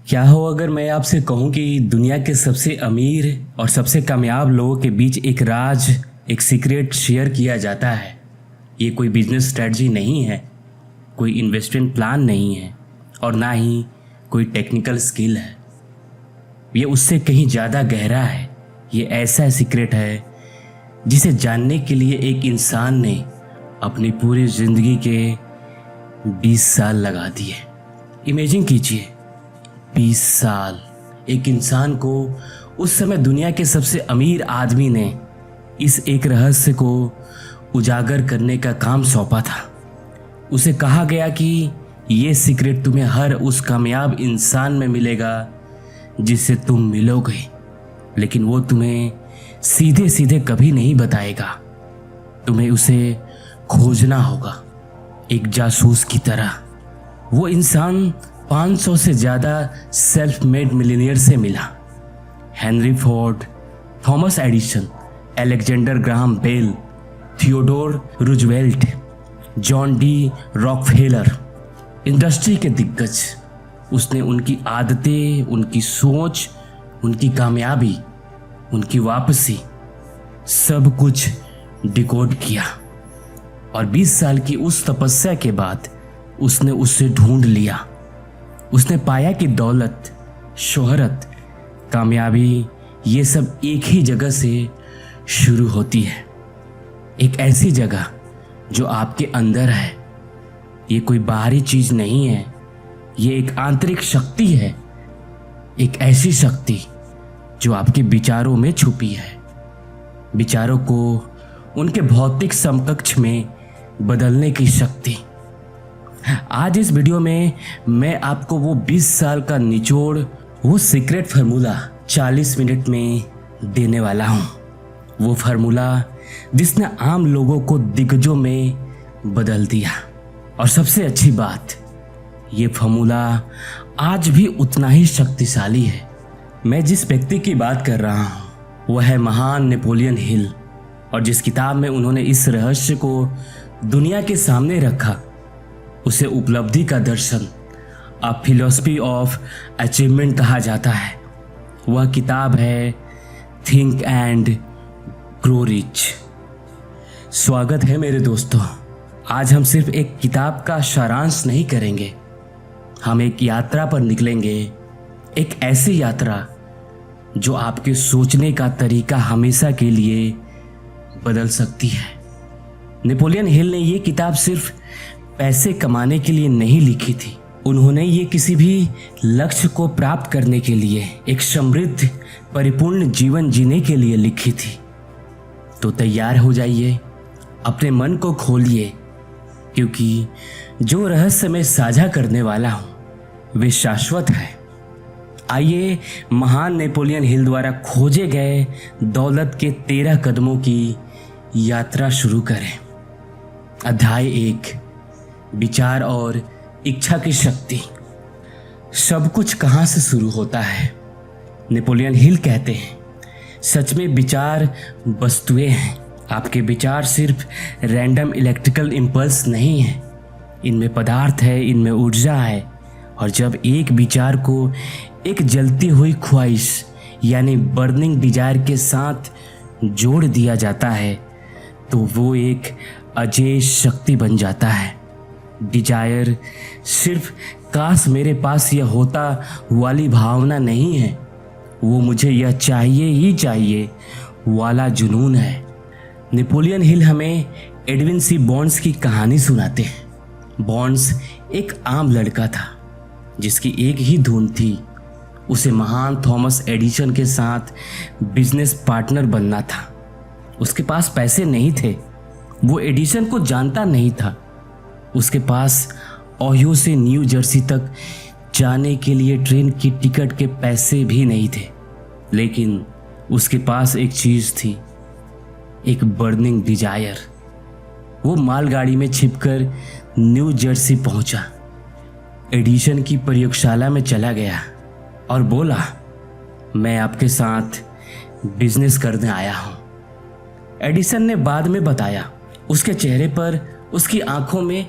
क्या हो अगर मैं आपसे कहूं कि दुनिया के सबसे अमीर और सबसे कामयाब लोगों के बीच एक राज, एक सीक्रेट शेयर किया जाता है। ये कोई बिजनेस स्ट्रेटजी नहीं है, कोई इन्वेस्टमेंट प्लान नहीं है और ना ही कोई टेक्निकल स्किल है। ये उससे कहीं ज़्यादा गहरा है। ये ऐसा सीक्रेट है जिसे जानने के लिए एक इंसान ने अपनी पूरी ज़िंदगी के 20 साल लगा दिए। इमेजिन कीजिए, 20 साल एक इंसान को उस समय दुनिया के सबसे अमीर आदमी ने इस एक रहस्य को उजागर करने का काम सौंपा था। उसे कहा गया कि ये सीक्रेट तुम्हें हर उस कामयाब इंसान में मिलेगा जिससे तुम मिलोगे, लेकिन वो तुम्हें सीधे सीधे कभी नहीं बताएगा। तुम्हें उसे खोजना होगा, एक जासूस की तरह। वो इंसान 500 से ज़्यादा सेल्फ मेड मिलीनियर से मिला। Henry Ford, Thomas Edison, Alexander Graham Bell, Theodore Roosevelt, John D Rockefeller, industry के दिग्गज। उसने उनकी आदतें, उनकी सोच, उनकी कामयाबी, उनकी वापसी, सब कुछ डिकोड किया। और 20 साल की उस तपस्या के बाद उसने उससे ढूंढ लिया। उसने पाया कि दौलत, शोहरत, कामयाबी, ये सब एक ही जगह से शुरू होती है। एक ऐसी जगह जो आपके अंदर है। ये कोई बाहरी चीज नहीं है, ये एक आंतरिक शक्ति है। एक ऐसी शक्ति जो आपके विचारों में छुपी है। विचारों को उनके भौतिक समकक्ष में बदलने की शक्ति। आज इस वीडियो में मैं आपको वो 20 साल का निचोड़, वो सीक्रेट फार्मूला 40 मिनट में देने वाला हूं। वो फार्मूला जिसने आम लोगों को दिग्गजों में बदल दिया। और सबसे अच्छी बात, ये फार्मूला आज भी उतना ही शक्तिशाली है। मैं जिस व्यक्ति की बात कर रहा हूं वह है महान नेपोलियन हिल। और जिस किताब में उन्होंने इस रहस्य को दुनिया के सामने रखा उसे उपलब्धि का दर्शन, अ फिलॉसफी ऑफ अचीवमेंट कहा जाता है। वह किताब है थिंक एंड ग्रो रिच। स्वागत है मेरे दोस्तों। आज हम सिर्फ एक किताब का सारांश नहीं करेंगे, हम एक यात्रा पर निकलेंगे। एक ऐसी यात्रा जो आपके सोचने का तरीका हमेशा के लिए बदल सकती है। नेपोलियन हिल ने यह किताब सिर्फ पैसे कमाने के लिए नहीं लिखी थी। उन्होंने ये किसी भी लक्ष्य को प्राप्त करने के लिए, एक समृद्ध परिपूर्ण जीवन जीने के लिए लिखी थी। तो तैयार हो जाइए, अपने मन को खोलिए, क्योंकि जो रहस्य मैं साझा करने वाला हूं वे शाश्वत है। आइए महान नेपोलियन हिल द्वारा खोजे गए दौलत के 13 कदमों की यात्रा शुरू करें। अध्याय 1, विचार और इच्छा की शक्ति। सब कुछ कहां से शुरू होता है? नेपोलियन हिल कहते हैं, सच में विचार वस्तुएं हैं। आपके विचार सिर्फ रैंडम इलेक्ट्रिकल इंपल्स नहीं है, इनमें पदार्थ है, इनमें ऊर्जा है। और जब एक विचार को एक जलती हुई ख्वाहिश यानी बर्निंग डिजायर के साथ जोड़ दिया जाता है तो वो एक अजेय शक्ति बन जाता है। डिजायर सिर्फ काश मेरे पास यह होता वाली भावना नहीं है, वो मुझे यह चाहिए ही चाहिए वाला जुनून है। नेपोलियन हिल हमें एडविन सी बॉन्ड्स की कहानी सुनाते हैं। बॉन्ड्स एक आम लड़का था जिसकी एक ही धुन थी, उसे महान थॉमस एडिसन के साथ बिजनेस पार्टनर बनना था। उसके पास पैसे नहीं थे, वो एडिसन को जानता नहीं था। उसके पास ओहियो से न्यू जर्सी तक जाने के लिए ट्रेन की टिकट के पैसे भी नहीं थे, लेकिन उसके पास एक चीज थी, एक बर्निंग डिजायर। वो मालगाड़ी में छिपकर न्यू जर्सी पहुंचा, एडिसन की प्रयोगशाला में चला गया और बोला, मैं आपके साथ बिजनेस करने आया हूं। एडिसन ने बाद में बताया, उसके चेहरे पर, उसकी आंखों में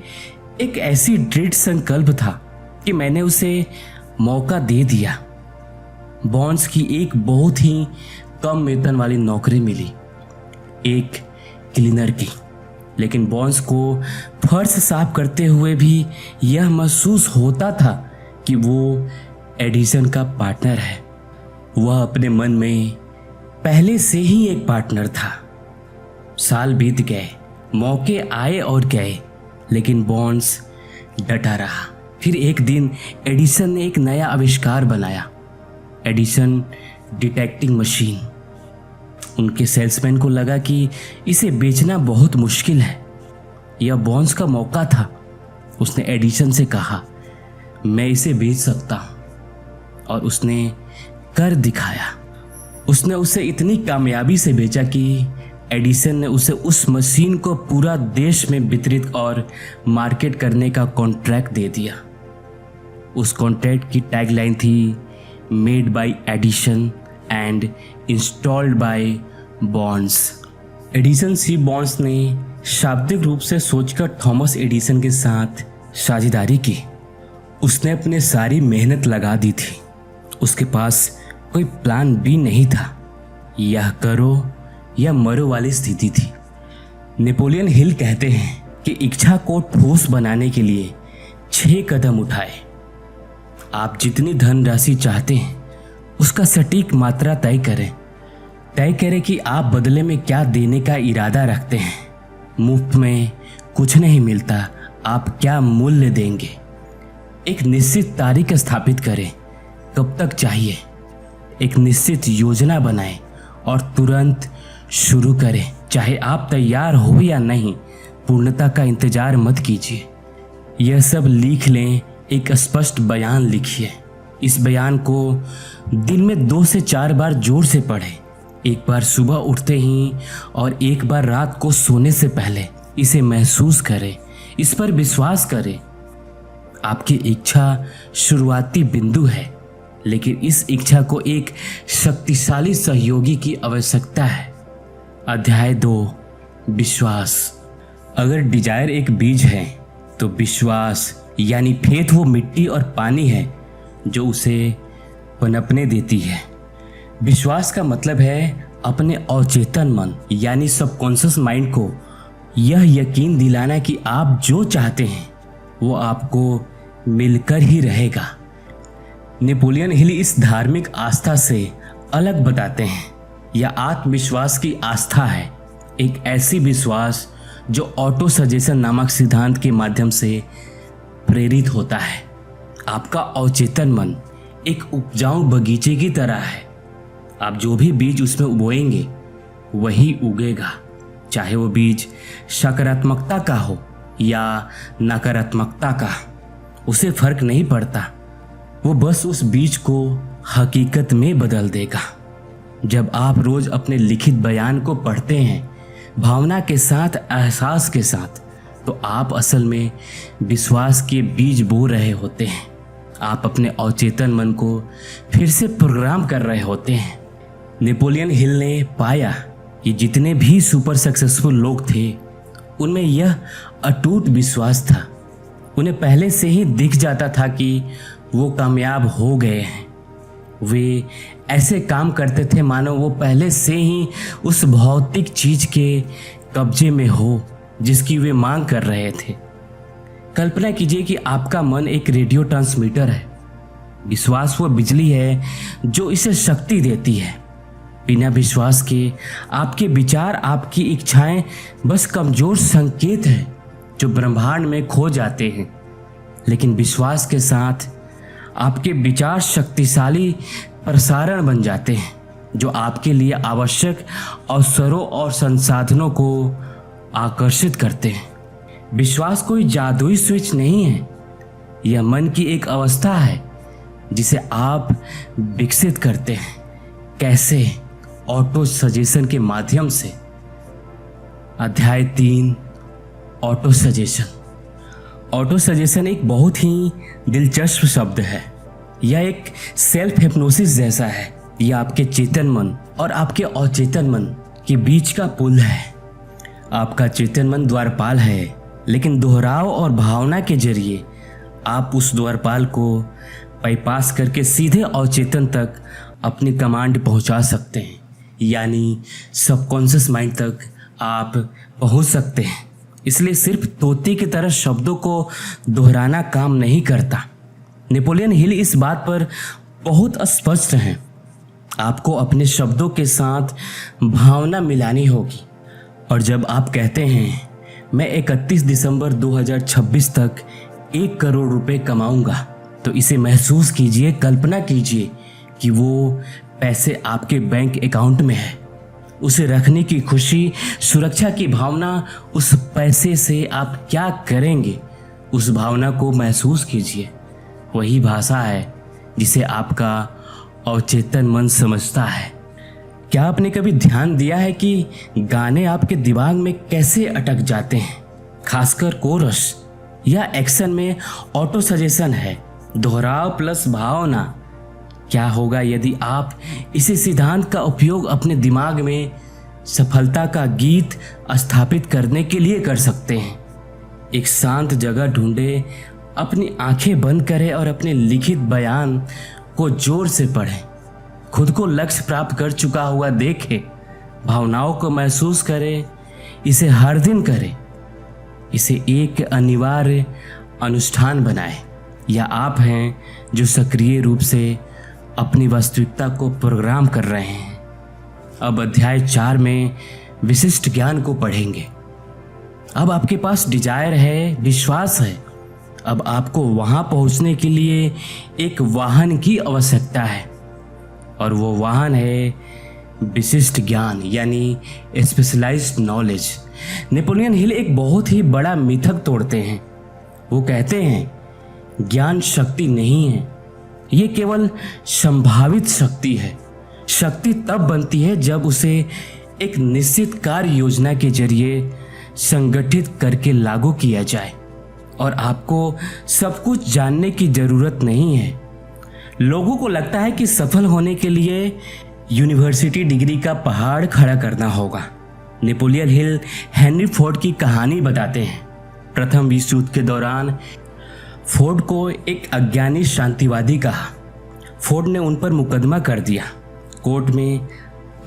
एक ऐसी दृढ़ संकल्प था कि मैंने उसे मौका दे दिया। बॉन्स की एक बहुत ही कम वेतन वाली नौकरी मिली, एक क्लीनर की। लेकिन बॉन्स को फर्श साफ करते हुए भी यह महसूस होता था कि वो एडिसन का पार्टनर है। वह अपने मन में पहले से ही एक पार्टनर था। साल बीत गए, मौके आए और गए, लेकिन बॉन्स डटा रहा। फिर एक दिन एडिसन ने एक नया आविष्कार बनाया, एडिसन डिटेक्टिंग मशीन। उनके सेल्समैन को लगा कि इसे बेचना बहुत मुश्किल है। यह बॉन्स का मौका था। उसने एडिसन से कहा, मैं इसे बेच सकता हूं, और उसने कर दिखाया। उसने उसे इतनी कामयाबी से बेचा कि एडिसन ने उसे उस मशीन को पूरा देश में वितरित और मार्केट करने का कॉन्ट्रैक्ट दे दिया। उस कॉन्ट्रैक्ट की टैगलाइन थी, made by Edison and installed by Bons. Edison सी बॉन्स ने शाब्दिक रूप से सोचकर थॉमस एडिसन के साथ साझेदारी की। उसने अपनी सारी मेहनत लगा दी थी। उसके पास कोई प्लान भी नहीं था। यह करो या मरो वाली स्थिति थी। नेपोलियन हिल कहते हैं कि इच्छा को ठोस बनाने के लिए 6 कदम उठाए। आप जितनी धनराशि चाहते हैं उसका सटीक मात्रा तय करें कि आप बदले में क्या देने का इरादा रखते हैं। मुफ्त में कुछ नहीं मिलता, आप क्या मूल्य देंगे। एक निश्चित तारीख स्थापित करें, कब तक चाहिए। एक निश्चित योजना बनाएं और तुरंत शुरू करें। चाहे आप तैयार हो या नहीं, पूर्णता का इंतजार मत कीजिए। यह सब लिख लें, एक स्पष्ट बयान लिखिए। इस बयान को दिन में 2 से 4 बार जोर से पढ़ें। एक बार सुबह उठते ही और एक बार रात को सोने से पहले इसे महसूस करें, इस पर विश्वास करें। आपकी इच्छा शुरुआती बिंदु है, लेकिन इस इच्छा को एक शक्तिशाली सहयोगी की आवश्यकता है। अध्याय 2, विश्वास। अगर डिजायर एक बीज है तो विश्वास यानी फेथ वो मिट्टी और पानी है जो उसे पनपने देती है। विश्वास का मतलब है अपने अवचेतन मन यानी सबकॉन्शियस माइंड को यह यकीन दिलाना कि आप जो चाहते हैं वो आपको मिलकर ही रहेगा। नेपोलियन हिल इस धार्मिक आस्था से अलग बताते हैं। यह आत्मविश्वास की आस्था है, एक ऐसी विश्वास जो ऑटो सजेशन नामक सिद्धांत के माध्यम से प्रेरित होता है। आपका अवचेतन मन एक उपजाऊ बगीचे की तरह है। आप जो भी बीज उसमें बोएंगे वही उगेगा, चाहे वो बीज सकारात्मकता का हो या नकारात्मकता का, उसे फर्क नहीं पड़ता। वो बस उस बीज को हकीकत में बदल देगा। जब आप रोज अपने लिखित बयान को पढ़ते हैं, भावना के साथ, एहसास के साथ, तो आप असल में विश्वास के बीज बो रहे होते हैं। आप अपने अवचेतन मन को फिर से प्रोग्राम कर रहे होते हैं। नेपोलियन हिल ने पाया कि जितने भी सुपर सक्सेसफुल लोग थे उनमें यह अटूट विश्वास था। उन्हें पहले से ही दिख जाता था कि वो कामयाब हो गए हैं। वे ऐसे काम करते थे मानो वो पहले से ही उस भौतिक चीज के कब्जे में हो जिसकी वे मांग कर रहे थे। कल्पना कीजिए कि आपका मन एक रेडियो ट्रांसमीटर है। विश्वास वो बिजली है जो इसे शक्ति देती है। बिना विश्वास के आपके विचार, आपकी इच्छाएं बस कमजोर संकेत हैं जो ब्रह्मांड में खो जाते हैं। लेकिन विश्वास के साथ आपके विचार शक्तिशाली प्रसारण बन जाते हैं जो आपके लिए आवश्यक अवसरों और संसाधनों को आकर्षित करते हैं। विश्वास कोई जादुई स्विच नहीं है, यह मन की एक अवस्था है जिसे आप विकसित करते हैं। कैसे? ऑटो सजेशन के माध्यम से। अध्याय 3, ऑटो सजेशन। ऑटो सजेशन एक बहुत ही दिलचस्प शब्द है। यह एक सेल्फ हिप्नोसिस जैसा है। यह आपके चेतन मन और आपके अचेतन मन के बीच का पुल है। आपका चेतन मन द्वारपाल है, लेकिन दोहराव और भावना के जरिए आप उस द्वारपाल को बाईपास करके सीधे अवचेतन तक अपनी कमांड पहुंचा सकते हैं, यानी सबकॉन्शियस माइंड तक आप पहुंच सकते हैं। इसलिए सिर्फ तोते की तरह शब्दों को दोहराना काम नहीं करता। नेपोलियन हिल इस बात पर बहुत स्पष्ट हैं। आपको अपने शब्दों के साथ भावना मिलानी होगी। और जब आप कहते हैं मैं 31 दिसंबर 2026 तक 1 करोड़ रुपए कमाऊंगा, तो इसे महसूस कीजिए, कल्पना कीजिए कि वो पैसे आपके बैंक अकाउंट में है। उसे रखने की खुशी, सुरक्षा की भावना, उस पैसे से आप क्या करेंगे, उस भावना को महसूस कीजिए। वही भाषा है जिसे आपका अवचेतन मन समझता है। क्या आपने कभी ध्यान दिया है कि गाने आपके दिमाग में कैसे अटक जाते हैं? खासकर कोरस या एक्शन में ऑटो सजेशन है, दोहराव प्लस भावना। क्या होगा यदि आप इसी सिद्धांत का उपयोग अपने दिमाग में सफलता का गीत स्थापित करने के लिए कर सकते हैं? एक शांत जगह ढूंढे, अपनी आंखें बंद करें और अपने लिखित बयान को जोर से पढ़ें। खुद को लक्ष्य प्राप्त कर चुका हुआ देखें, भावनाओं को महसूस करें, इसे हर दिन करें। इसे एक अनिवार्य अनुष्ठान बनाएं। या आप हैं जो सक्रिय रूप से अपनी वास्तविकता को प्रोग्राम कर रहे हैं। अब अध्याय 4 में विशिष्ट ज्ञान को पढ़ेंगे। अब आपके पास डिजायर है, विश्वास है। अब आपको वहां पहुंचने के लिए एक वाहन की आवश्यकता है, और वो वाहन है विशिष्ट ज्ञान, यानी स्पेशलाइज्ड नॉलेज। नेपोलियन हिल एक बहुत ही बड़ा मिथक तोड़ते हैं। वो कहते हैं ज्ञान शक्ति नहीं है, ये केवल संभावित शक्ति है। शक्ति तब बनती है जब उसे एक निश्चित कार्य योजना के जरिए संगठित करके लागू किया जाए। और आपको सब कुछ जानने की जरूरत नहीं है। लोगों को लगता है कि सफल होने के लिए यूनिवर्सिटी डिग्री का पहाड़ खड़ा करना होगा। नेपोलियन हिल हेनरी फोर्ड की कहानी बताते हैं। प्रथम विश्व युद्ध के दौरान फोर्ड को एक अज्ञानी शांतिवादी कहा। फोर्ड ने उन पर मुकदमा कर दिया। कोर्ट में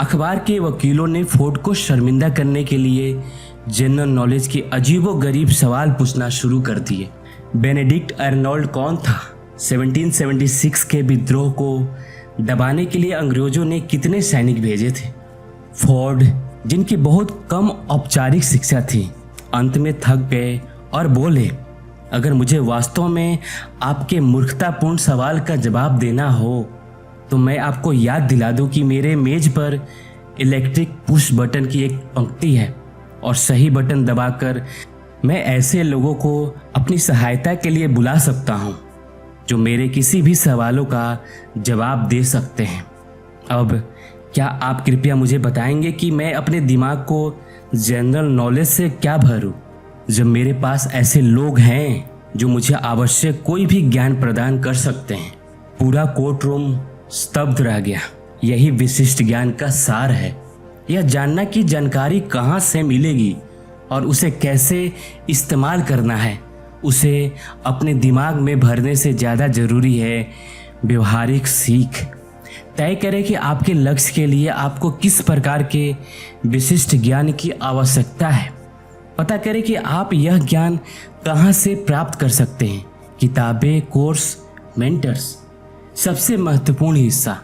अखबार के वकीलों ने फोर्ड को शर्मिंदा करने के लिए जनरल नॉलेज के अजीबोगरीब सवाल पूछना शुरू कर दिए। बेनेडिक्ट अर्नोल्ड कौन था? 1776 के विद्रोह को दबाने के लिए अंग्रेजों ने कितने सैनिक भेजे थे? फोर्ड, जिनकी बहुत कम औपचारिक शिक्षा थी, अंत में थक गए और बोले, अगर मुझे वास्तव में आपके मूर्खतापूर्ण सवाल का जवाब देना हो तो मैं आपको याद दिला दूं कि मेरे मेज पर इलेक्ट्रिक पुश बटन की एक पंक्ति है, और सही बटन दबाकर मैं ऐसे लोगों को अपनी सहायता के लिए बुला सकता हूं जो मेरे किसी भी सवालों का जवाब दे सकते हैं। अब क्या आप कृपया मुझे बताएंगे कि मैं अपने दिमाग को जनरल नॉलेज से क्या भरूं, जब मेरे पास ऐसे लोग हैं जो मुझे आवश्यक कोई भी ज्ञान प्रदान कर सकते हैं? पूरा कोर्ट रूम स्तब्ध रह गया। यही विशिष्ट ज्ञान का सार है। यह जानना कि जानकारी कहाँ से मिलेगी और उसे कैसे इस्तेमाल करना है, उसे अपने दिमाग में भरने से ज़्यादा जरूरी है व्यवहारिक सीख। तय करें कि आपके लक्ष्य के लिए आपको किस प्रकार के विशिष्ट ज्ञान की आवश्यकता है। पता करें कि आप यह ज्ञान कहाँ से प्राप्त कर सकते हैं। किताबें, कोर्स, मेंटर्स। सबसे महत्वपूर्ण हिस्सा,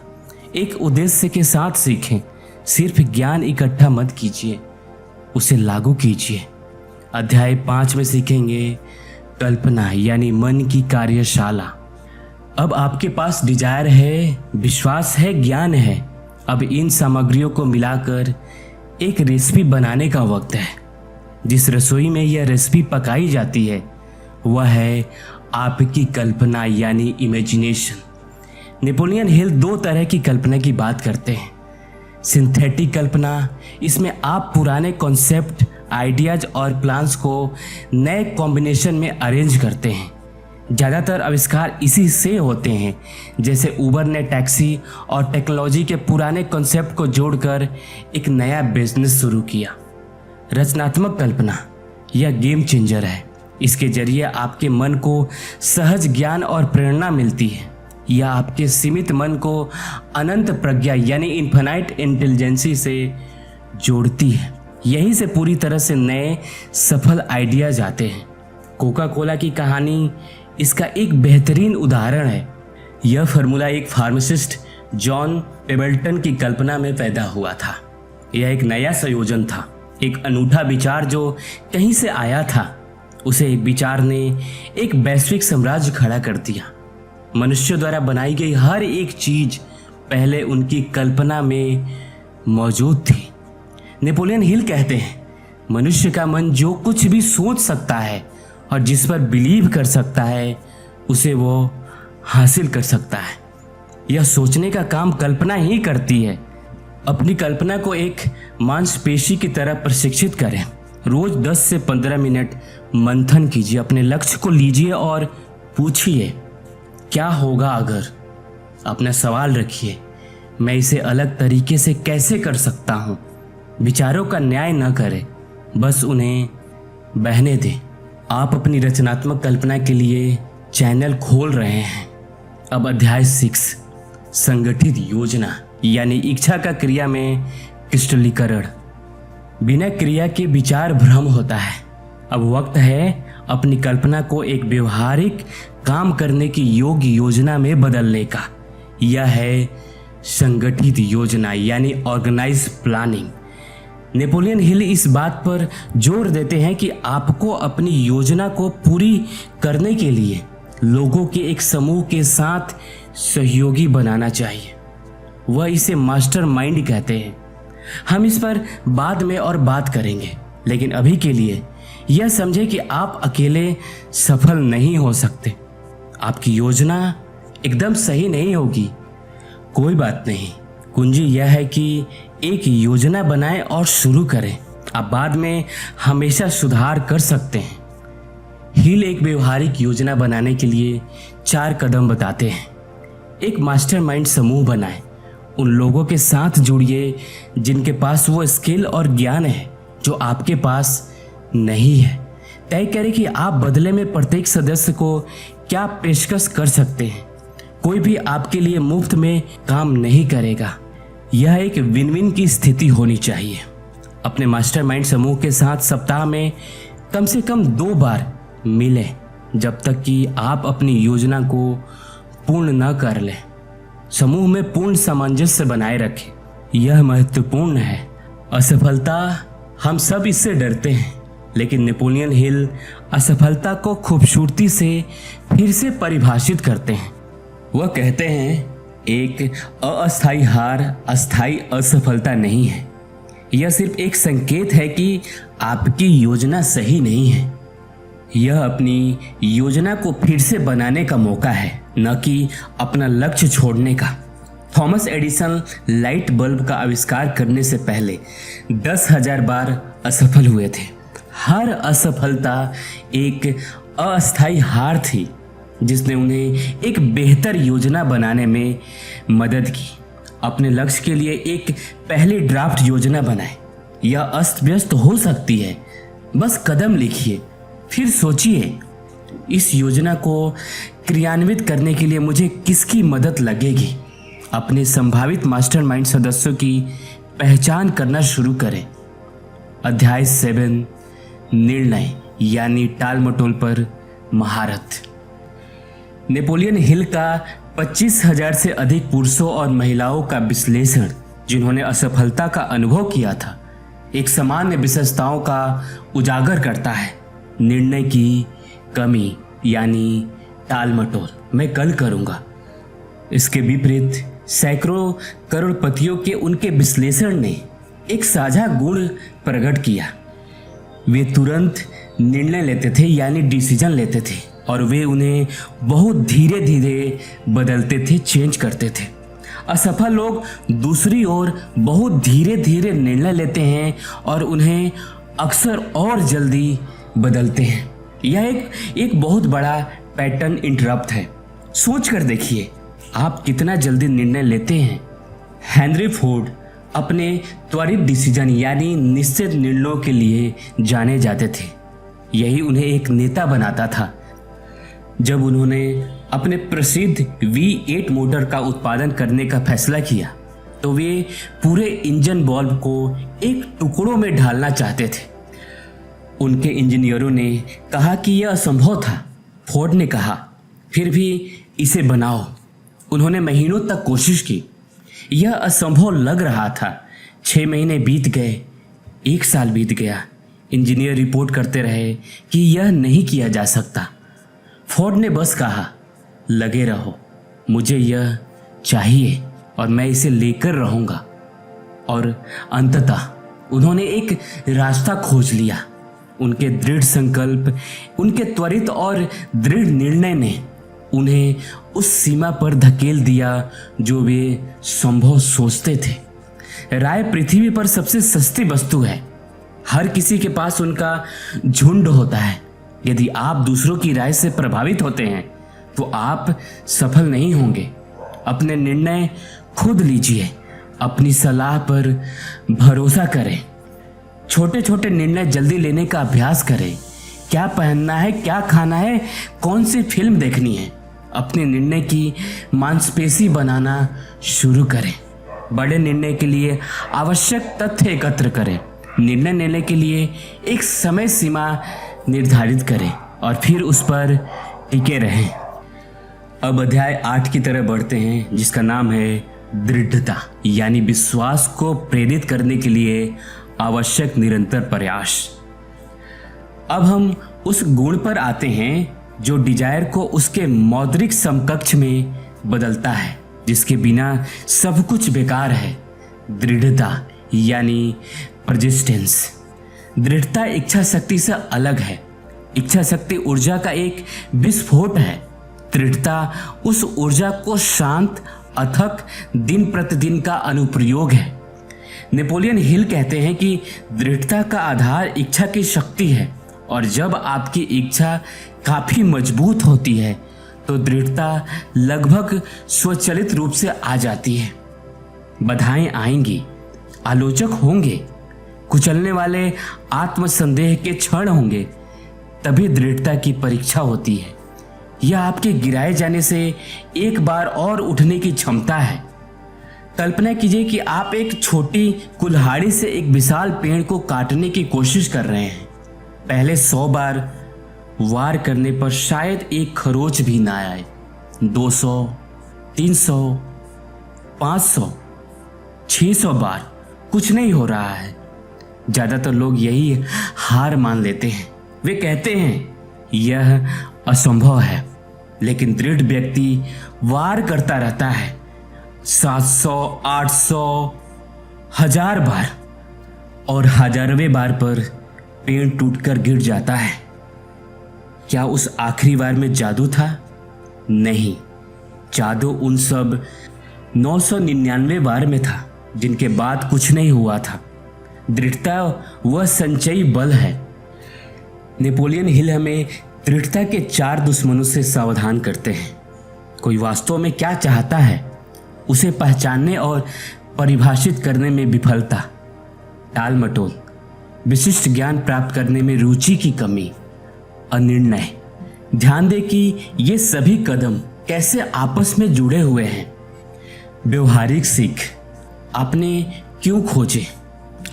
एक उद्देश्य के साथ सीखें। सिर्फ ज्ञान इकट्ठा मत कीजिए, उसे लागू कीजिए। अध्याय 5 में सीखेंगे कल्पना, यानी मन की कार्यशाला। अब आपके पास डिजायर है, विश्वास है, ज्ञान है। अब इन सामग्रियों को मिलाकर एक रेसिपी बनाने का वक्त है। जिस रसोई में यह रेसिपी पकाई जाती है वह है आपकी कल्पना, यानी इमेजिनेशन। नेपोलियन हिल 2 तरह की कल्पना की बात करते हैं। सिंथेटिक कल्पना, इसमें आप पुराने कॉन्सेप्ट, आइडियाज और प्लान्स को नए कॉम्बिनेशन में अरेंज करते हैं। ज़्यादातर आविष्कार इसी से होते हैं, जैसे उबर ने टैक्सी और टेक्नोलॉजी के पुराने कॉन्सेप्ट को जोड़कर एक नया बिजनेस शुरू किया। रचनात्मक कल्पना, यह गेम चेंजर है। इसके जरिए आपके मन को सहज ज्ञान और प्रेरणा मिलती है। या आपके सीमित मन को अनंत प्रज्ञा यानी इन्फिनाइट इंटेलिजेंसी से जोड़ती है। यहीं से पूरी तरह से नए सफल आइडियाज आते हैं। कोका कोला की कहानी इसका एक बेहतरीन उदाहरण है। यह फार्मूला एक फार्मासिस्ट जॉन पेबल्टन की कल्पना में पैदा हुआ था। यह एक नया संयोजन था, एक अनूठा विचार जो कहीं से आया था। उसे एक विचार ने एक वैश्विक साम्राज्य खड़ा कर दिया। मनुष्य द्वारा बनाई गई हर एक चीज पहले उनकी कल्पना में मौजूद थी। नेपोलियन हिल कहते हैं, मनुष्य का मन जो कुछ भी सोच सकता है और जिस पर बिलीव कर सकता है उसे वो हासिल कर सकता है। यह सोचने का काम कल्पना ही करती है। अपनी कल्पना को एक मांसपेशी की तरह प्रशिक्षित करें। रोज 10 से 15 मिनट मंथन कीजिए, अपने लक्ष्य को लीजिए और पूछिए क्या होगा अगर। अपना सवाल रखिए, मैं इसे अलग तरीके से कैसे कर सकता हूँ। विचारों का न्याय न करें, बस उन्हें बहने दें। आप अपनी रचनात्मक कल्पना के लिए चैनल खोल रहे हैं। अब अध्याय 6, संगठित योजना यानी इच्छा का क्रिया में क्रिस्टलीकरण। बिना क्रिया के विचार भ्रम होता है। अब वक्त है अपनी कल्पना को एक व्यवहारिक काम करने की योग्य योजना में बदलने का। यह है संगठित योजना यानी ऑर्गेनाइज प्लानिंग। नेपोलियन हिल इस बात पर जोर देते हैं कि आपको अपनी योजना को पूरी करने के लिए लोगों के एक समूह के साथ सहयोगी बनाना चाहिए। वह इसे मास्टरमाइंड कहते हैं। हम इस पर बाद में और बात करेंगे, लेकिन अभी के लिए यह समझे कि आप अकेले सफल नहीं हो सकते। आपकी योजना एकदम सही नहीं होगी, कोई बात नहीं। कुंजी यह है कि एक योजना बनाएं और शुरू करें। आप बाद में हमेशा सुधार कर सकते हैं। हिल एक व्यवहारिक योजना बनाने के लिए 4 कदम बताते हैं। एक मास्टरमाइंड समूह बनाएं। उन लोगों के साथ जुड़िए जिनके पास वो स्किल और ज्ञान है जो आपके पास नहीं है। तय करें कि आप बदले में प्रत्येक सदस्य को क्या पेशकश कर सकते हैं। कोई भी आपके लिए मुफ्त में काम नहीं करेगा। यह एक विन विन की स्थिति होनी चाहिए। अपने मास्टरमाइंड समूह के साथ सप्ताह में कम से कम 2 बार मिलें, जब तक कि आप अपनी योजना को पूर्ण न कर लें। समूह में पूर्ण सामंजस्य बनाए रखें, यह महत्वपूर्ण है। असफलता, हम सब इससे डरते हैं, लेकिन नेपोलियन हिल असफलता को खूबसूरती से फिर से परिभाषित करते हैं। वह कहते हैं, एक अस्थायी हार अस्थायी असफलता नहीं है। यह सिर्फ एक संकेत है कि आपकी योजना सही नहीं है। यह अपनी योजना को फिर से बनाने का मौका है, न कि अपना लक्ष्य छोड़ने का। थॉमस एडिसन लाइट बल्ब का आविष्कार करने से पहले 10,000 बार असफल हुए थे। हर असफलता एक अस्थायी हार थी जिसने उन्हें एक बेहतर योजना बनाने में मदद की। अपने लक्ष्य के लिए एक पहली ड्राफ्ट योजना बनाएं। यह अस्त व्यस्त हो सकती है, बस कदम लिखिए, फिर सोचिए इस योजना को क्रियान्वित करने के लिए मुझे किसकी मदद लगेगी। अपने संभावित मास्टरमाइंड सदस्यों की पहचान करना शुरू करें। अध्याय 7, निर्णय यानी टालमटोल पर महारत। नेपोलियन हिल का 25,000 से अधिक पुरुषों और महिलाओं का विश्लेषण, जिन्होंने असफलता का अनुभव किया था, एक सामान्य विशेषताओं का उजागर करता है। निर्णय की कमी यानी टालमटोल, मैं कल करूंगा। इसके विपरीत सैकड़ों करोड़पतियों के उनके विश्लेषण ने एक साझा गुण प्रकट किया। वे तुरंत निर्णय लेते थे यानी डिसीजन लेते थे, और वे उन्हें बहुत धीरे धीरे बदलते थे, चेंज करते थे। असफल लोग दूसरी ओर बहुत धीरे धीरे निर्णय लेते हैं और उन्हें अक्सर और जल्दी बदलते हैं। यह एक बहुत बड़ा पैटर्न इंटरप्ट है। सोच कर देखिए, आप कितना जल्दी निर्णय लेते हैं। हेनरी फोर्ड अपने त्वरित डिसीजन यानी निश्चित निर्णयों के लिए जाने जाते थे। यही उन्हें एक नेता बनाता था। जब उन्होंने अपने प्रसिद्ध V8 मोटर का उत्पादन करने का फैसला किया तो वे पूरे इंजन बॉल्व को एक टुकड़ों में ढालना चाहते थे। उनके इंजीनियरों ने कहा कि यह असंभव था। फोर्ड ने कहा, फिर भी इसे बनाओ। उन्होंने महीनों तक कोशिश की। यह असंभव लग रहा था। 6 महीने बीत गए, 1 साल बीत गया। इंजीनियर रिपोर्ट करते रहे कि यह नहीं किया जा सकता। फोर्ड ने बस कहा, लगे रहो, मुझे यह चाहिए और मैं इसे लेकर रहूंगा। और अंततः उन्होंने एक रास्ता खोज लिया। उनके दृढ़ संकल्प, उनके त्वरित और दृढ़ निर्णय ने उन्हें उस सीमा पर धकेल दिया जो वे संभव सोचते थे। राय पृथ्वी पर सबसे सस्ती वस्तु है। हर किसी के पास उनका झुंड होता है। यदि आप दूसरों की राय से प्रभावित होते हैं तो आप सफल नहीं होंगे। अपने निर्णय खुद लीजिए, अपनी सलाह पर भरोसा करें। छोटे छोटे निर्णय जल्दी लेने का अभ्यास करें। क्या पहनना है, क्या खाना है, कौन सी फिल्म देखनी है, अपने निर्णय की मांसपेशी बनाना शुरू करें। बड़े निर्णय के लिए आवश्यक तथ्य एकत्र करें। निर्णय लेने के लिए एक समय सीमा निर्धारित करें और फिर उस पर टिके रहें। अब अध्याय 8 की तरफ बढ़ते हैं, जिसका नाम है दृढ़ता, यानी विश्वास को प्रेरित करने के लिए आवश्यक निरंतर प्रयास। अब हम उस गुण पर आते हैं जो डिजायर को उसके मौद्रिक समकक्ष में बदलता है, जिसके बिना सब कुछ बेकार है। दृढ़ता यानी परसिस्टेंस। दृढ़ता इच्छा शक्ति से अलग है। इच्छा शक्ति ऊर्जा का एक विस्फोट है। दृढ़ता उस ऊर्जा को शांत, अथक, दिन प्रतिदिन का अनुप्रयोग है। नेपोलियन हिल कहते हैं कि दृढ़ता का आधार इच्छा की शक्ति है, और जब आपकी इच्छा काफी मजबूत होती है तो दृढ़ता लगभग स्वचालित रूप से आ जाती है। बाधाएं आएंगी, आलोचक होंगे, कुचलने वाले आत्मसंदेह के क्षण होंगे, तभी दृढ़ता की परीक्षा होती है। यह आपके गिराए जाने से एक बार और उठने की क्षमता है। कल्पना कीजिए कि आप एक छोटी कुल्हाड़ी से एक विशाल पेड़ को काटने की कोशिश कर रहे हैं। पहले 100 बार वार करने पर शायद एक खरोच भी ना आए। 200, 300, 500, 600 बार कुछ नहीं हो रहा है। ज्यादातर लोग यही हार मान लेते हैं। वे कहते हैं यह असंभव है, लेकिन दृढ़ व्यक्ति वार करता रहता है 700, 800, 1000 बार, और 1000वें बार पर पेड़ टूटकर गिर जाता है। क्या उस आखिरी बार में जादू था? नहीं, जादू उन सब 999 बार में था जिनके बाद कुछ नहीं हुआ था। दृढ़ता वह संचयी बल है। नेपोलियन हिल हमें दृढ़ता के 4 दुश्मनों से सावधान करते हैं। कोई वास्तव में क्या चाहता है, उसे पहचानने और परिभाषित करने में विफलता, टाल मटोल, विशिष्ट ज्ञान प्राप्त करने में रुचि की कमी, अनिर्णय। ध्यान दें कि ये सभी कदम कैसे आपस में जुड़े हुए हैं। व्यवहारिक सीख। आपने क्यों खोजे?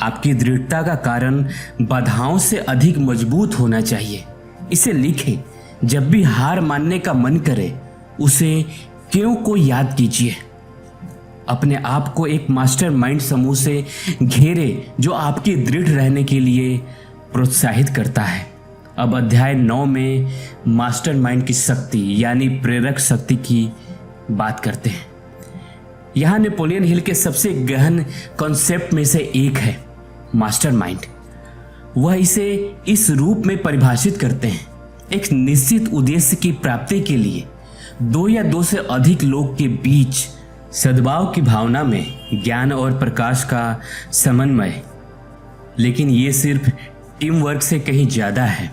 आपकी दृढ़ता का कारण बाधाओं से अधिक मजबूत होना चाहिए। इसे लिखें। जब भी हार मानने का मन करे, उसे क्यों को याद कीजिए। अपने आप को एक मास्टरमाइंड समूह से घेरे जो आपकी दृढ़ रहने के लिए प्रोत्साहित करता है। अब अध्याय 9 में मास्टरमाइंड की शक्ति यानी प्रेरक शक्ति की बात करते हैं। यहां नेपोलियन हिल के सबसे गहन कॉन्सेप्ट में से एक है मास्टरमाइंड। वह इसे इस रूप में परिभाषित करते हैं, एक निश्चित उद्देश्य की प्राप्ति के लिए 2 या 2 से अधिक लोग के बीच सद्भाव की भावना में ज्ञान और प्रकाश का समन्वय। लेकिन ये सिर्फ टीम वर्क से कहीं ज्यादा है।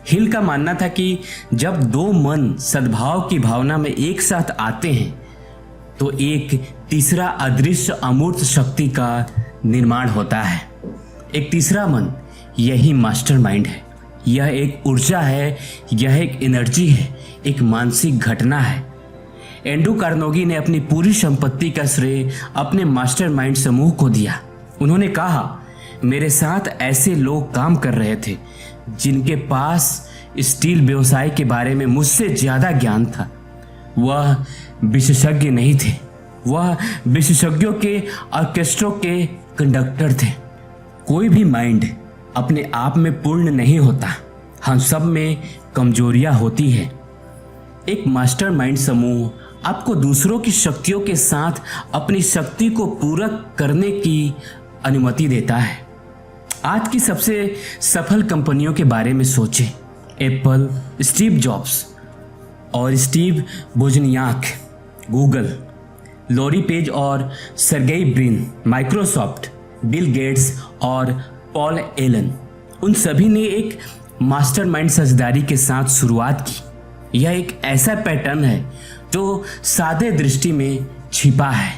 हिल का मानना था कि जब 2 मन सद्भाव की भावना में एक साथ आते हैं तो एक तीसरा अदृश्य अमूर्त शक्ति का निर्माण होता है। एक तीसरा मन, यही मास्टरमाइंड है। यह एक ऊर्जा है, यह एक एनर्जी है, एक मानसिक घटना है एंड्रू कार्नेगी ने अपनी पूरी संपत्ति का श्रेय अपने मास्टरमाइंड समूह को दिया। उन्होंने कहा, मेरे साथ ऐसे लोग काम कर रहे थे जिनके पास स्टील व्यवसाय के बारे में मुझसे ज्यादा ज्ञान था। वह विशेषज्ञ नहीं थे, वह विशेषज्ञों के ऑर्केस्ट्रा के कंडक्टर थे। कोई भी माइंड अपने आप में पूर्ण नहीं होता, हम सब में कमजोरियां होती है। एक मास्टरमाइंड समूह आपको दूसरों की शक्तियों के साथ अपनी शक्ति को पूरक करने की अनुमति देता है। आज की सबसे सफल कंपनियों के बारे में सोचें। एप्पल, स्टीव जॉब्स और Steve Wozniak, Google, Larry Page और Sergey Brin, Microsoft, Bill Gates और पॉल एलन, उन सभी ने एक मास्टरमाइंड साझेदारी के साथ शुरुआत की। यह एक ऐसा पैटर्न है जो सादे दृष्टि में छिपा है।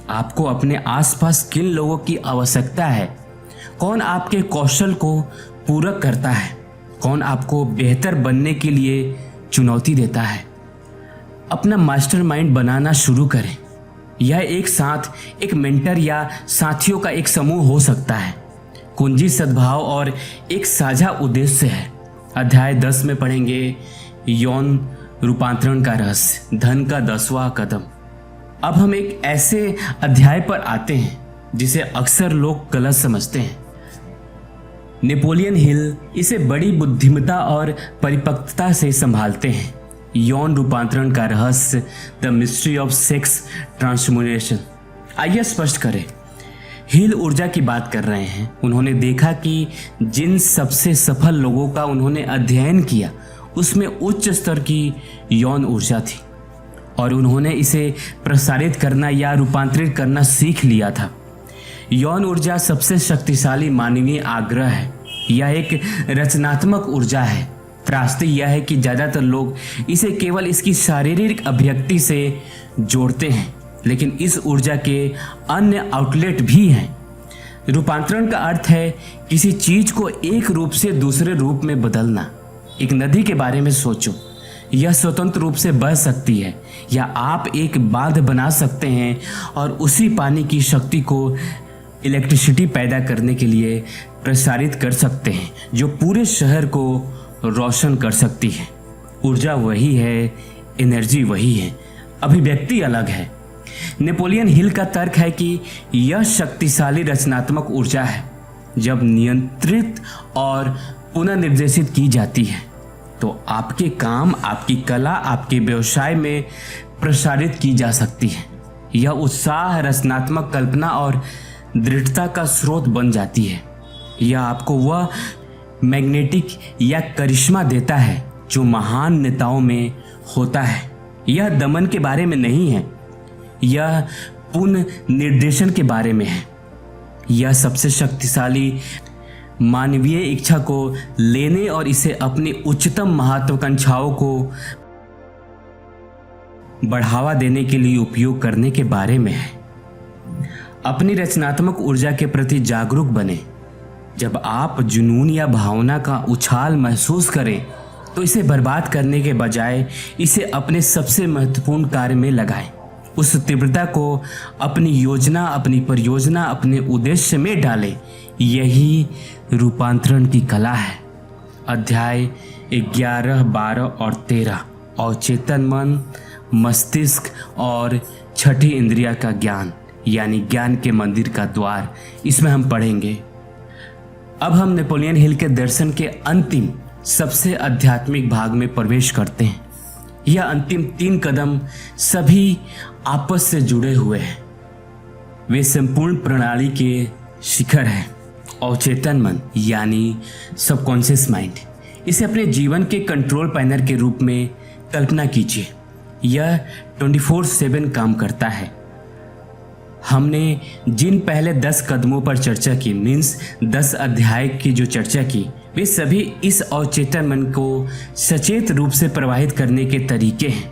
आपको अपने आसपास किन लोगों की आवश्यकता है, कौन आपके कौशल को पूरक करता है, कौन आपको बेहतर बनने के लिए चुनौती देता है। अपना मास्टरमाइंड बनाना शुरू करें। यह एक साथ एक मेंटर या साथियों का एक समूह हो सकता है। कुंजी सद्भाव और एक साझा उद्देश्य है। अध्याय 10 में पढ़ेंगे यौन रूपांतरण का रहस्य, धन का 10वां कदम। अब हम एक ऐसे अध्याय पर आते हैं जिसे अक्सर लोग गलत समझते हैं। नेपोलियन हिल इसे बड़ी बुद्धिमत्ता और परिपक्वता से संभालते हैं। यौन रूपांतरण का रहस्य, the mystery of sex transformation. आइए स्पष्ट करें, हिल ऊर्जा की बात कर रहे हैं। उन्होंने देखा कि जिन सबसे सफल लोगों का उन्होंने अध्ययन किया उसमें उच्च स्तर की यौन ऊर्जा थी और उन्होंने इसे प्रसारित करना या रूपांतरित करना सीख लिया था। यौन ऊर्जा सबसे शक्तिशाली मानवीय आग्रह है। यह एक रचनात्मक ऊर्जा है। त्रासदी यह है कि ज्यादातर लोग इसे केवल इसकी शारीरिक अभिव्यक्ति से जोड़ते हैं, लेकिन इस ऊर्जा के अन्य आउटलेट भी हैं। रूपांतरण का अर्थ है किसी चीज को एक रूप से दूसरे रूप में बदलना। एक नदी के बारे में सोचो, यह स्वतंत्र रूप से बह सकती है या आप एक बांध बना सकते हैं और उसी पानी की शक्ति को इलेक्ट्रिसिटी पैदा करने के लिए प्रसारित कर सकते हैं जो पूरे शहर को रोशन कर सकती है। ऊर्जा वही है, एनर्जी वही है, अभिव्यक्ति अलग है। नेपोलियन हिल का तर्क है कि यह शक्तिशाली रचनात्मक ऊर्जा है। जब नियंत्रित और पुनर्निर्देशित की जाती है तो आपके काम, आपकी कला, आपके व्यवसाय में प्रसारित की जा सकती है। यह उत्साह, रचनात्मक कल्पना और दृढ़ता का स्रोत बन जाती है। यह आपको वह मैग्नेटिक या करिश्मा देता है जो महान नेताओं में होता है। यह दमन के बारे में नहीं है, यह पुनर्निर्देशन के बारे में है। यह सबसे शक्तिशाली मानवीय इच्छा को लेने और इसे अपनी उच्चतम महत्वाकांक्षाओं को बढ़ावा देने के लिए उपयोग करने के बारे में है। अपनी रचनात्मक ऊर्जा के प्रति जागरूक बने। जब आप जुनून या भावना का उछाल महसूस करें तो इसे बर्बाद करने के बजाय इसे अपने सबसे महत्वपूर्ण कार्य में लगाएं। उस तीव्रता को अपनी योजना, अपनी परियोजना, अपने उद्देश्य में डालें। यही रूपांतरण की कला है। अध्याय 11, 12 और 13, अवचेतन मन, मस्तिष्क और छठी इंद्रिया का ज्ञान, यानी ज्ञान के मंदिर का द्वार, इसमें हम पढ़ेंगे। अब हम नेपोलियन हिल के दर्शन के अंतिम सबसे आध्यात्मिक भाग में प्रवेश करते हैं। यह अंतिम 3 कदम सभी आपस से जुड़े हुए हैं। वे संपूर्ण प्रणाली के शिखर हैं। अवचेतन मन यानी सबकॉन्शियस माइंड, इसे अपने जीवन के कंट्रोल पैनल के रूप में कल्पना कीजिए। यह 24/7 काम करता है। हमने जिन पहले 10 कदमों पर चर्चा की, मीन्स 10 अध्याय की जो चर्चा की, वे सभी इस अवचेतन मन को सचेत रूप से प्रवाहित करने के तरीके हैं।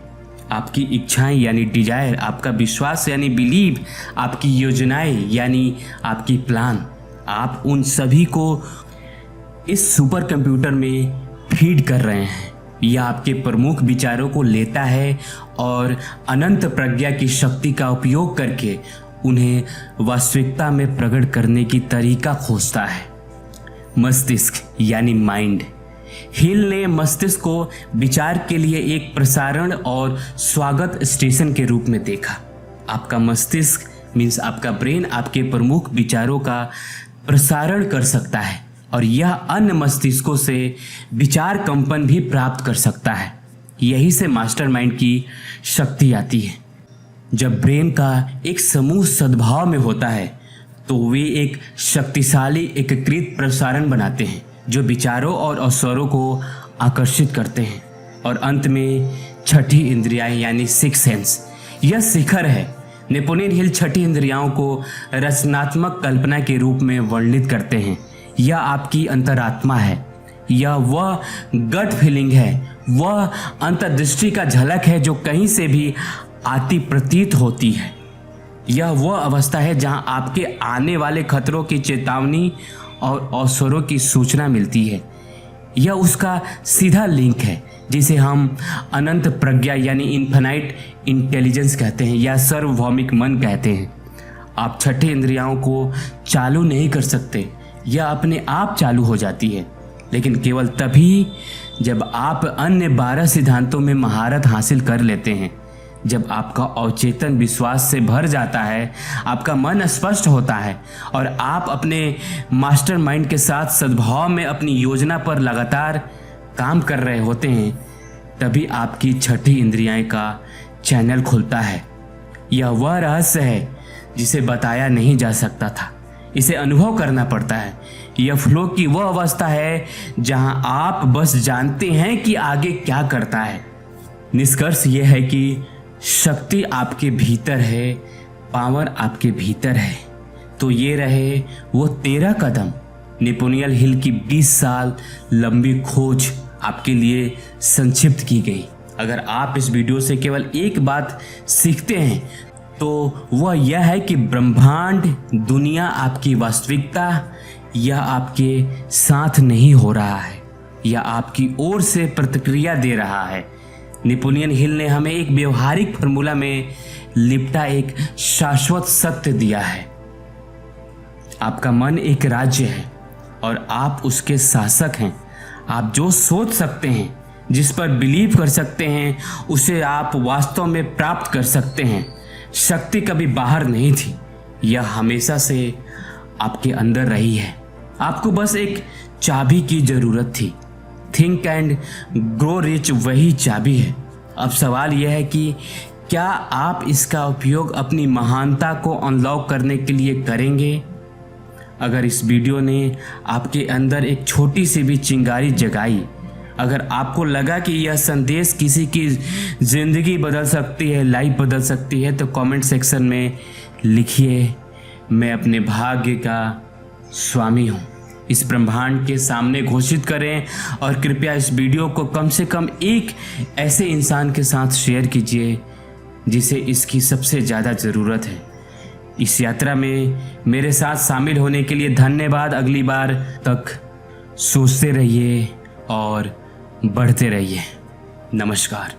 आपकी इच्छाएं यानी डिजायर, आपका विश्वास यानी बिलीव, आपकी योजनाएं यानी आपकी प्लान, आप उन सभी को इस सुपर कंप्यूटर में फीड कर रहे हैं। यह आपके प्रमुख विचारों को लेता है और अनंत प्रज्ञा की शक्ति का उपयोग करके उन्हें वास्तविकता में प्रकट करने की तरीका खोजता है। मस्तिष्क यानी माइंड। हिल ने मस्तिष्क को विचार के लिए एक प्रसारण और स्वागत स्टेशन के रूप में देखा। आपका मस्तिष्क मीन्स आपका ब्रेन आपके प्रमुख विचारों का प्रसारण कर सकता है और यह अन्य मस्तिष्कों से विचार कंपन भी प्राप्त कर सकता है। यही से मास्टरमाइंड की शक्ति आती है। जब ब्रेन का एक समूह सद्भाव में होता है तो वे एक शक्तिशाली एकीकृत प्रसारण बनाते हैं जो विचारों और अवसरों को आकर्षित करते हैं। और अंत में छठी इंद्रियां यानी सिक्स सेंस, यह शिखर है। नेपोलियन हिल छठी इंद्रियाओं को रचनात्मक कल्पना के रूप में वर्णित करते हैं। यह आपकी अंतरात्मा है, यह वह गट फीलिंग है, वह अंतर्दृष्टि का झलक है जो कहीं से भी आती प्रतीत होती है। यह वह अवस्था है जहां आपके आने वाले खतरों की चेतावनी और अवसरों की सूचना मिलती है। यह उसका सीधा लिंक है जिसे हम अनंत प्रज्ञा यानी इन्फिनाइट इंटेलिजेंस कहते हैं या सार्वभौमिक मन कहते हैं। आप छठे इंद्रियाओं को चालू नहीं कर सकते, यह अपने आप चालू हो जाती है, लेकिन केवल तभी जब आप अन्य 12 सिद्धांतों में महारत हासिल कर लेते हैं। जब आपका अवचेतन विश्वास से भर जाता है, आपका मन स्पष्ट होता है और आप अपने मास्टरमाइंड के साथ सद्भाव में अपनी योजना पर लगातार काम कर रहे होते हैं, तभी आपकी छठी इंद्रियां का चैनल खुलता है। यह वह रहस्य है जिसे बताया नहीं जा सकता था, इसे अनुभव करना पड़ता है। यह फ्लो की वह अवस्था है जहां आप बस जानते हैं कि आगे क्या करता है। निष्कर्ष यह है कि शक्ति आपके भीतर है, पावर आपके भीतर है। तो ये रहे वो 13 कदम। नेपोलियन हिल की 20 साल लंबी खोज आपके लिए संक्षिप्त की गई। अगर आप इस वीडियो से केवल एक बात सीखते हैं तो वह यह है कि ब्रह्मांड, दुनिया आपकी वास्तविकता, यह आपके साथ नहीं हो रहा है, यह आपकी ओर से प्रतिक्रिया दे रहा है। नेपोलियन हिल ने हमें एक व्यवहारिक फॉर्मूला में लिपटा एक शाश्वत सत्य दिया है। आपका मन एक राज्य है और आप उसके शासक हैं। आप जो सोच सकते हैं, जिस पर बिलीव कर सकते हैं, उसे आप वास्तव में प्राप्त कर सकते हैं। शक्ति कभी बाहर नहीं थी, यह हमेशा से आपके अंदर रही है। आपको बस एक चाबी की जरूरत थी। थिंक एंड ग्रो रिच वही चाबी है। अब सवाल यह है कि क्या आप इसका उपयोग अपनी महानता को अनलॉक करने के लिए करेंगे? अगर इस वीडियो ने आपके अंदर एक छोटी सी भी चिंगारी जगाई, अगर आपको लगा कि यह संदेश किसी की जिंदगी बदल सकती है, लाइफ बदल सकती है, तो कमेंट सेक्शन में लिखिए, मैं अपने भाग्य का स्वामी हूँ। इस ब्रह्मांड के सामने घोषित करें और कृपया इस वीडियो को कम से कम एक ऐसे इंसान के साथ शेयर कीजिए जिसे इसकी सबसे ज़्यादा ज़रूरत है। इस यात्रा में मेरे साथ शामिल होने के लिए धन्यवाद। अगली बार तक सोचते रहिए और बढ़ते रहिए। नमस्कार।